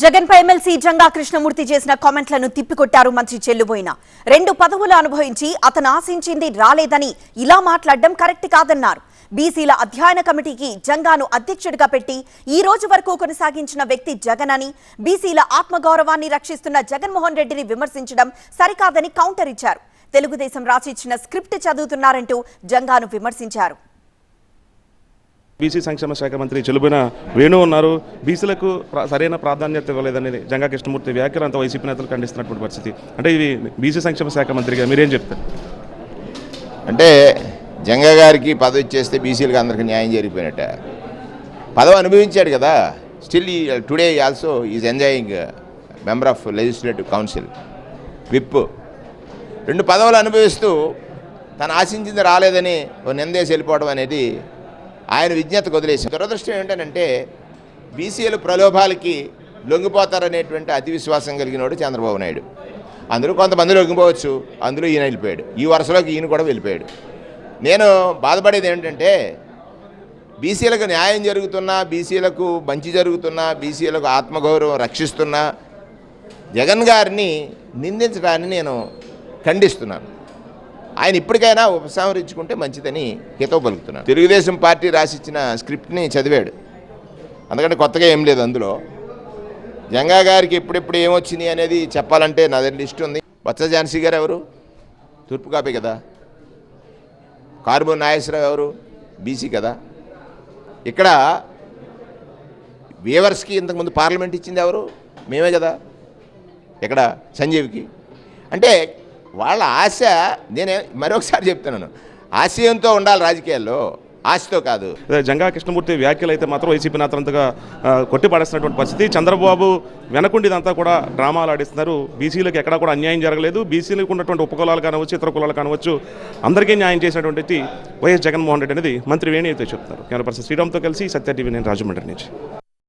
జగన్పై ఎమ్మెల్సీ జంగా కృష్ణమూర్తి చేసిన కామెంట్లను తిప్పికొట్టారు మంత్రి చెల్లుబోయిన. 2 పదవులు అనుభవించి అతను ఆశించింది రాలేదని ఇలా మాట్లాడడం కరెక్ట్ కాదన్నారు. బీసీల అధ్యయన కమిటీకి జంగాను అధ్యక్షుడిగా పెట్టి ఈ రోజు వరకు కొనసాగించిన వ్యక్తి జగన్ అని, బీసీల ఆత్మగౌరవాన్ని రక్షిస్తున్న జగన్మోహన్ రెడ్డిని విమర్శించడం సరికాదని కౌంటర్ ఇచ్చారు. తెలుగుదేశం రాసిచ్చిన స్క్రిప్ట్ చదువుతున్నారంటూ జంగాను విమర్శించారు. బీసీ సంక్షేమ శాఖ మంత్రి చెల్లుబోయిన వేణు ఉన్నారు. బీసీలకు సరైన ప్రాధాన్యత ఇవ్వలేదని జంగా కృష్ణమూర్తి వ్యాఖ్యలు అంతా వైసీపీ నేతలు ఖండిస్తున్నటువంటి పరిస్థితి. అంటే ఇవి బీసీ సంక్షేమ శాఖ మంత్రిగా మీరేం చెప్తారు? అంటే జంగా గారికి పదవి ఇచ్చేస్తే బీసీలకు అందరికీ న్యాయం జరిగిపోయినట్ట. పదవి అనుభవించాడు కదా. Still today also is enjoying member of legislative council, whip. 2 పదవులు అనుభవిస్తూ తను ఆశించింది రాలేదని నిందేసి వెళ్ళిపోవడం అనేది ఆయన విజ్ఞతకు వదిలేసి. దురదృష్టం ఏంటంటే బీసీలు ప్రలోభాలకి లొంగిపోతారనేటువంటి అతి విశ్వాసం కలిగినోడు చంద్రబాబు నాయుడు. అందులో కొంతమంది లొంగిపోవచ్చు, అందులో ఈయన వెళ్ళిపోయాడు. ఈ వరుసలోకి ఈయన కూడా వెళ్ళిపోయాడు. నేను బాధపడేది ఏంటంటే బీసీలకు న్యాయం జరుగుతున్నా, బీసీలకు మంచి జరుగుతున్నా, బీసీలకు ఆత్మగౌరవం రక్షిస్తున్నా జగన్ గారిని నిందించడాన్ని నేను ఖండిస్తున్నాను. ఆయన ఇప్పటికైనా ఉపసంహరించుకుంటే మంచిదని హితవు పలుకుతున్నాను. తెలుగుదేశం పార్టీ రాసిచ్చిన స్క్రిప్ట్ని చదివాడు, అందుకంటే కొత్తగా ఏం లేదు అందులో. జంగా గారికి ఎప్పుడెప్పుడు ఏమొచ్చింది అనేది చెప్పాలంటే నా దగ్గర లిస్ట్ ఉంది. బొత్స ఝాన్సీ గారు ఎవరు? తూర్పు కాపీ కదా. కారుమూరి నాగేశ్వరరావు ఎవరు? బీసీ కదా. ఇక్కడ వీవర్స్కి ఇంతకుముందు పార్లమెంట్ ఇచ్చింది ఎవరు? మేమే కదా. ఇక్కడ సంజీవ్కి. అంటే వాళ్ళ ఆశ, నేనే మరొకసారి చెప్తున్నాను, ఆశయంతో ఉండాలి రాజకీయాల్లో, ఆశతో కాదు. జంగా కృష్ణమూర్తి వ్యాఖ్యలు అయితే మాత్రం వైసీపీ నేతలంతగా కొట్టిపడేస్తున్నటువంటి పరిస్థితి. చంద్రబాబు వెనకుండిదంతా కూడా డ్రామాలు ఆడిస్తున్నారు. బీసీలకు ఎక్కడా కూడా అన్యాయం జరగలేదు. బీసీలకు ఉన్నటువంటి ఉపకులాలు కానివచ్చు, ఇతర కులాలు కానివచ్చు, అందరికీ న్యాయం చేసినటువంటి వైఎస్ జగన్మోహన్ రెడ్డి అనేది మంత్రి వేణు అయితే చెప్తున్నారు. కెమెరా పర్సన్ శ్రీరామ్తో కలిసి సత్య టీవీ, నేను రాజమండ్రి నుంచి.